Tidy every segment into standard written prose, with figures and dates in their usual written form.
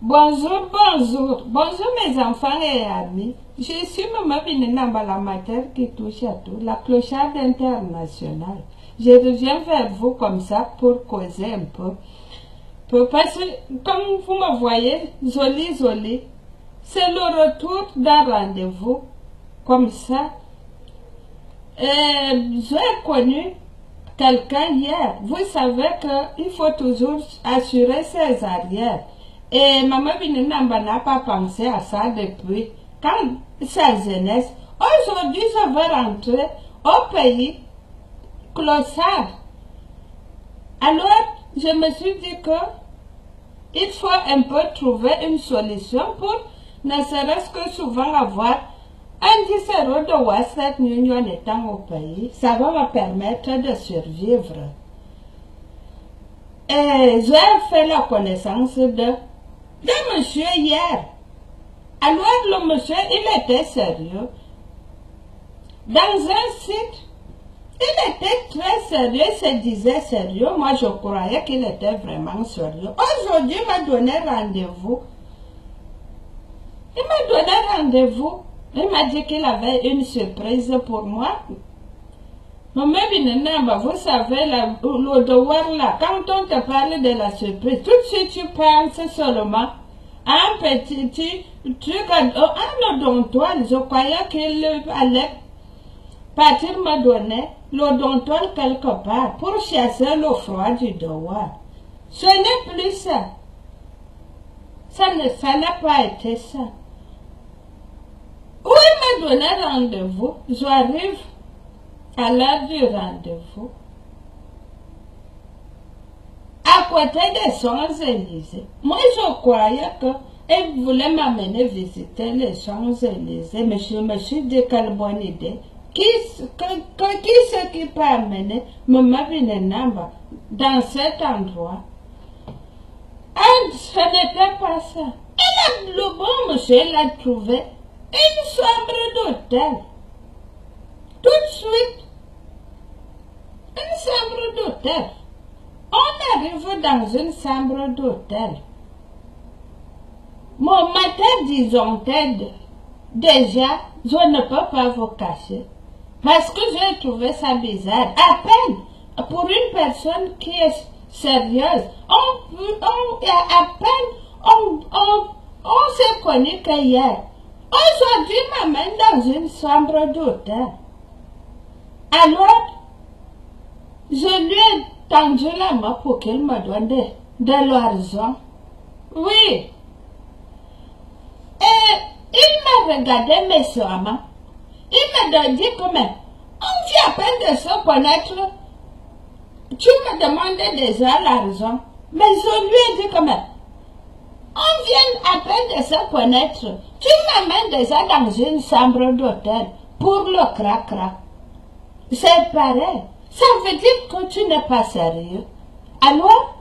Bonjour, bonjour. Bonjour mes enfants et amis. Je suis Maman Binenamba, la matière qui touche à tout, la clocharde internationale. Je reviens vers vous comme ça pour causer un peu. Parce que, comme vous me voyez, jolie, c'est le retour d'un rendez-vous. Comme ça. J'ai connu quelqu'un hier. Vous savez qu'il faut toujours assurer ses arrières. Et Maman Binenamba n'a pas pensé à ça depuis quand sa jeunesse. Aujourd'hui, je veux rentrer au pays clochard. Alors, je me suis dit que il faut un peu trouver une solution pour ne serait-ce que souvent avoir un disero de Western Union étant au pays. Ça va me permettre de survivre. Et j'ai fait la connaissance de monsieur hier. Alors le monsieur, il était sérieux. Dans un site, il était très sérieux, il se disait sérieux. Moi, je croyais qu'il était vraiment sérieux. Aujourd'hui, il m'a donné rendez-vous. Il m'a dit qu'il avait une surprise pour moi. Maman Binenamba, vous savez, le devoir là, quand on te parle de la surprise, tout de suite tu penses seulement à un petit truc, à un odontoile. Je croyais qu'il allait partir me donner l'odontoile quelque part pour chasser le froid du devoir. Ce n'est plus ça. Ça n'a pas été ça. Où il m'a donné rendez-vous, j'arrive à l'heure du rendez-vous, à côté des Champs-Élysées. Moi, je croyais qu'il voulait m'amener visiter les Champs-Élysées, mais je me suis dit quelle bonne idée. Qui c'est qui peut amener Maman Binenamba dans cet endroit? Ah, ce n'était pas ça. Le bon monsieur l'a trouvé une chambre d'hôtel. Tout de suite, une chambre d'hôtel. On arrive dans une chambre d'hôtel. Mon matin, disons, déjà, je ne peux pas vous cacher. Parce que j'ai trouvé ça bizarre. À peine, pour une personne qui est sérieuse, à peine, on s'est connu qu'hier. Aujourd'hui, il m'amène dans une chambre d'hôtel. Alors, je lui ai tendu la main pour qu'il me donne de l'argent. Oui. Et il m'a regardé méchamment. Il m'a dit que, mais, on vient à peine de se connaître. Tu me demandais déjà l'argent. Mais je lui ai dit que, mais, on vient à peine de se connaître. Tu m'amènes déjà dans une chambre d'hôtel pour le crac-crac. C'est pareil. Ça veut dire que tu n'es pas sérieux. Alors,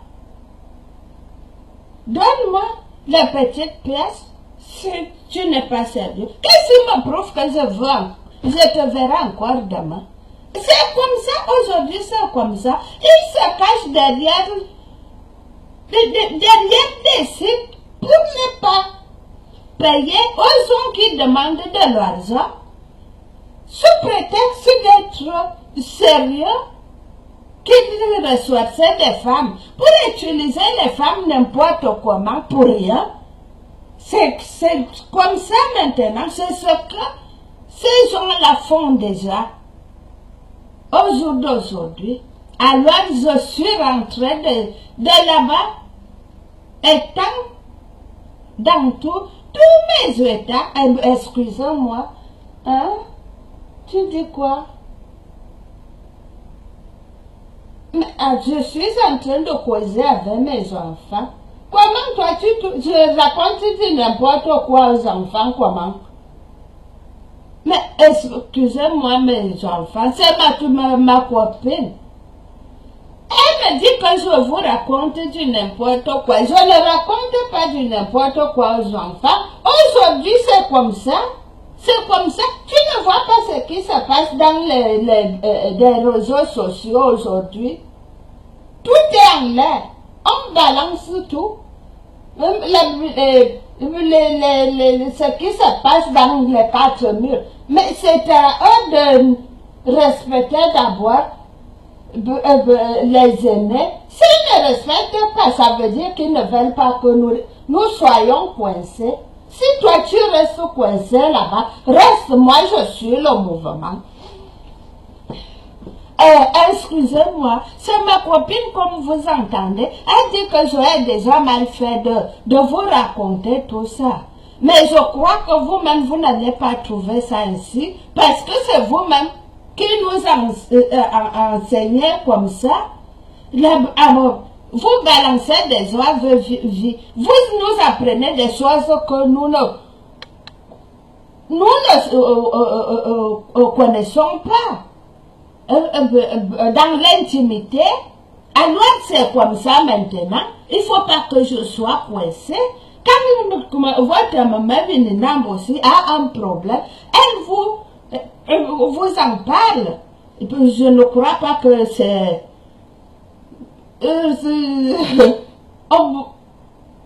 donne-moi les petites pièces si tu n'es pas sérieux. Qu'est-ce qui me prouve que je te verrai encore demain? C'est comme ça, aujourd'hui c'est comme ça. Il se cache derrière des sites pour ne pas payer aux gens qui demandent de l'argent sous prétexte d'être sérieux, qu'ils ressourçaient des femmes pour utiliser les femmes n'importe comment pour rien. C'est comme ça maintenant, c'est ce que ces gens-là font déjà au jour d'aujourd'hui. Alors je suis rentrée de là-bas, étant dans tous mes états. Excusez-moi, hein? Tu dis quoi? Mais, je suis en train de causer avec mes enfants. Comment toi je raconte n'importe quoi aux enfants, comment? Mais excusez-moi mes enfants, c'est ma copine. Elle me dit que je vous raconte du n'importe quoi. Je ne raconte pas du n'importe quoi aux enfants. Aujourd'hui c'est comme ça. C'est comme ça. Tu ne vois pas ce qui se passe dans les réseaux sociaux aujourd'hui. Tout est en l'air. On balance tout. ce qui se passe dans les quatre murs. Mais c'est à eux de respecter d'abord les aînés. S'ils ne respectent pas, ça veut dire qu'ils ne veulent pas que nous soyons coincés. Si toi tu restes coincé là-bas, reste, moi je suis le mouvement. Excusez-moi, c'est ma copine, comme vous entendez, elle dit que j'aurais déjà mal fait de vous raconter tout ça. Mais je crois que vous-même, vous n'allez pas trouver ça ainsi, parce que c'est vous-même qui nous enseignez comme ça. Vous balancez des oies, vous nous apprenez des choses que nous ne connaissons pas. Dans l'intimité, alors c'est comme ça maintenant. Il ne faut pas que je sois coincée. Quand votre maman aussi a un problème, elle vous en parle. Je ne crois pas que c'est... je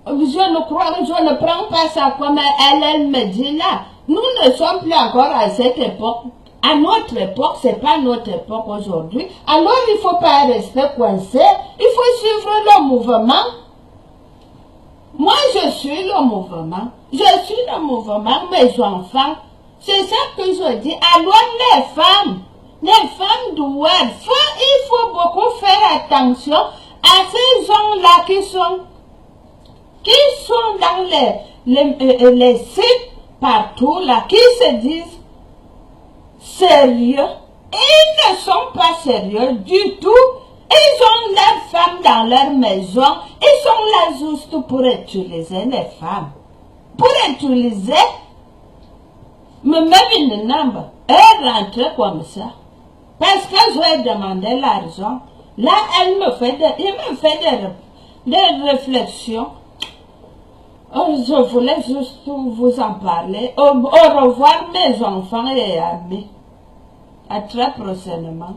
ne prends pas ça comme elle me dit là. Nous ne sommes plus encore à cette époque. À notre époque, c'est pas notre époque aujourd'hui. Alors il ne faut pas rester coincé. Il faut suivre le mouvement. Moi, je suis le mouvement. Je suis le mouvement, mes enfants. C'est ça que je dis. Alors les femmes doivent, il faut beaucoup faire attention à ces gens-là qui sont dans les sites partout là, qui se disent sérieux. Ils ne sont pas sérieux du tout. Ils ont leurs femmes dans leur maison. Ils sont là juste pour utiliser les femmes. Pour utiliser, même une number. Elle rentre comme ça. Parce que je lui ai demandé l'argent. Là, il me fait des réflexions. Je voulais juste vous en parler. Au revoir mes enfants et amis. À très prochainement.